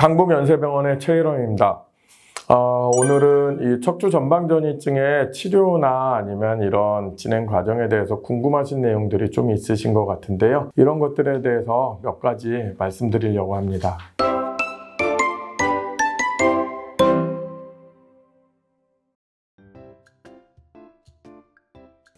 강북연세병원의 최일원입니다. 오늘은 이 척추 전방전이증의 치료나 아니면 이런 진행 과정에 대해서 궁금하신 내용들이 좀 있으신 것 같은데요. 이런 것들에 대해서 몇 가지 말씀드리려고 합니다.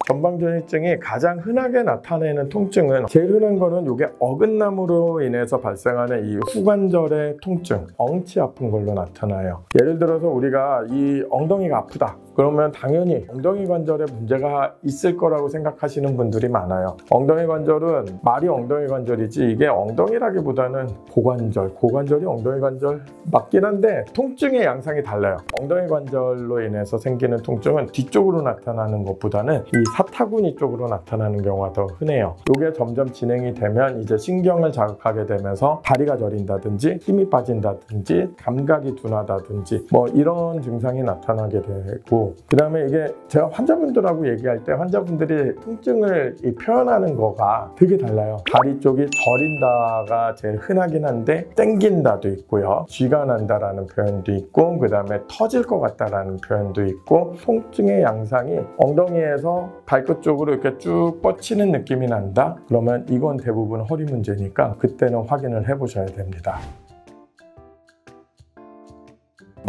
전방전이증이 가장 흔하게 나타내는 통증은 제일 흔한 거는 이게 어긋남으로 인해서 발생하는 이 후관절의 통증, 엉치 아픈 걸로 나타나요. 예를 들어서 우리가 이 엉덩이가 아프다. 그러면 당연히 엉덩이 관절에 문제가 있을 거라고 생각하시는 분들이 많아요. 엉덩이 관절은 말이 엉덩이 관절이지 이게 엉덩이라기보다는 고관절이 엉덩이 관절 맞긴 한데 통증의 양상이 달라요. 엉덩이 관절로 인해서 생기는 통증은 뒤쪽으로 나타나는 것보다는 이 사타구니 쪽으로 나타나는 경우가 더 흔해요. 이게 점점 진행이 되면 이제 신경을 자극하게 되면서 다리가 저린다든지 힘이 빠진다든지 감각이 둔하다든지 뭐 이런 증상이 나타나게 되고, 그 다음에 이게 제가 환자분들하고 얘기할 때 환자분들이 통증을 표현하는 거가 되게 달라요. 다리 쪽이 저린다가 제일 흔하긴 한데 땡긴다도 있고요, 쥐가 난다라는 표현도 있고, 그 다음에 터질 것 같다라는 표현도 있고, 통증의 양상이 엉덩이에서 발끝 쪽으로 이렇게 쭉 뻗치는 느낌이 난다? 그러면 이건 대부분 허리 문제니까 그때는 확인을 해 보셔야 됩니다.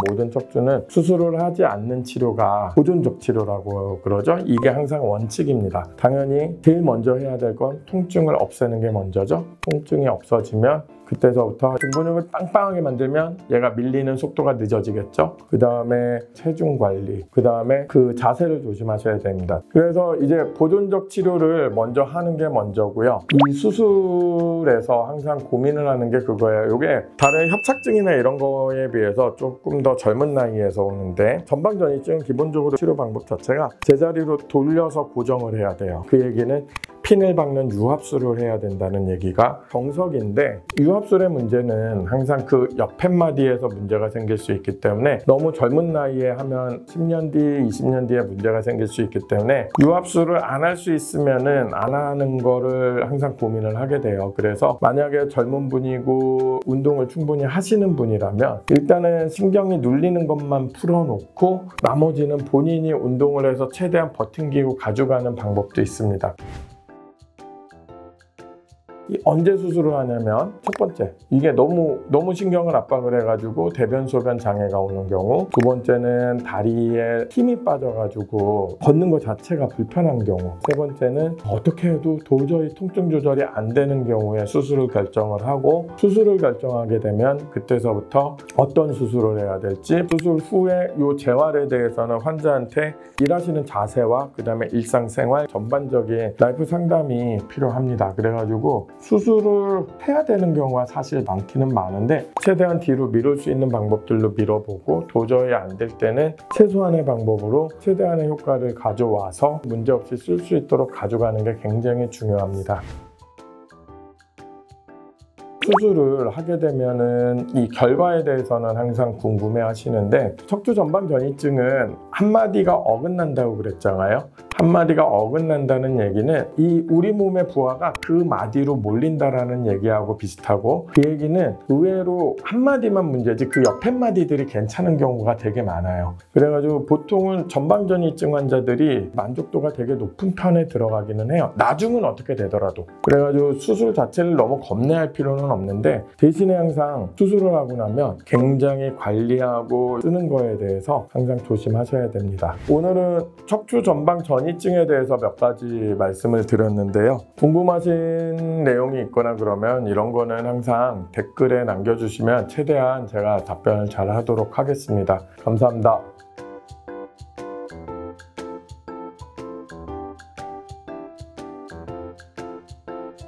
모든 척추는 수술을 하지 않는 치료가 보존적 치료라고 그러죠. 이게 항상 원칙입니다. 당연히 제일 먼저 해야 될 건 통증을 없애는 게 먼저죠. 통증이 없어지면 그때서부터 등근육을 빵빵하게 만들면 얘가 밀리는 속도가 늦어지겠죠. 그 다음에 체중 관리, 그 다음에 그 자세를 조심하셔야 됩니다. 그래서 이제 보존적 치료를 먼저 하는 게 먼저고요. 이 수술에서 항상 고민을 하는 게 그거예요. 이게 다른 협착증이나 이런 거에 비해서 조금 더 젊은 나이에서 오는데, 전방전이증은 기본적으로 치료 방법 자체가 제자리로 돌려서 고정을 해야 돼요. 그 얘기는 핀을 박는 유합술을 해야 된다는 얘기가 정석인데, 유합술의 문제는 항상 그 옆팻마디에서 문제가 생길 수 있기 때문에 너무 젊은 나이에 하면 10년 뒤, 20년 뒤에 문제가 생길 수 있기 때문에 유합술을 안 할 수 있으면은 안 하는 거를 항상 고민을 하게 돼요. 그래서 만약에 젊은 분이고 운동을 충분히 하시는 분이라면 일단은 신경이 눌리는 것만 풀어놓고 나머지는 본인이 운동을 해서 최대한 버팅기고 가져가는 방법도 있습니다. 언제 수술을 하냐면, 첫 번째, 이게 너무 신경을 압박을 해가지고 대변 소변 장애가 오는 경우, 두 번째는 다리에 힘이 빠져가지고 걷는 것 자체가 불편한 경우, 세 번째는 어떻게 해도 도저히 통증 조절이 안 되는 경우에 수술을 결정을 하고, 수술을 결정하게 되면 그때서부터 어떤 수술을 해야 될지, 수술 후에 이 재활에 대해서는 환자한테 일하시는 자세와 그 다음에 일상생활 전반적인 라이프 상담이 필요합니다. 그래가지고 수술을 해야 되는 경우가 사실 많기는 많은데 최대한 뒤로 미룰 수 있는 방법들로 밀어보고, 도저히 안 될 때는 최소한의 방법으로 최대한의 효과를 가져와서 문제없이 쓸 수 있도록 가져가는 게 굉장히 중요합니다. 수술을 하게 되면은 이 결과에 대해서는 항상 궁금해 하시는데, 척추 전방전이증은 한마디가 어긋난다고 그랬잖아요. 한마디가 어긋난다는 얘기는 이 우리 몸의 부하가 그 마디로 몰린다라는 얘기하고 비슷하고, 그 얘기는 의외로 한마디만 문제지 그 옆에 마디들이 괜찮은 경우가 되게 많아요. 그래가지고 보통은 전방전이증 환자들이 만족도가 되게 높은 편에 들어가기는 해요. 나중은 어떻게 되더라도. 그래가지고 수술 자체를 너무 겁내할 필요는 없는데, 대신에 항상 수술을 하고 나면 굉장히 관리하고 쓰는 거에 대해서 항상 조심하셔야 됩니다. 오늘은 척추 전방전이증에 대해서 몇 가지 말씀을 드렸는데요. 궁금하신 내용이 있거나 그러면 이런 거는 항상 댓글에 남겨주시면 최대한 제가 답변을 잘 하도록 하겠습니다. 감사합니다.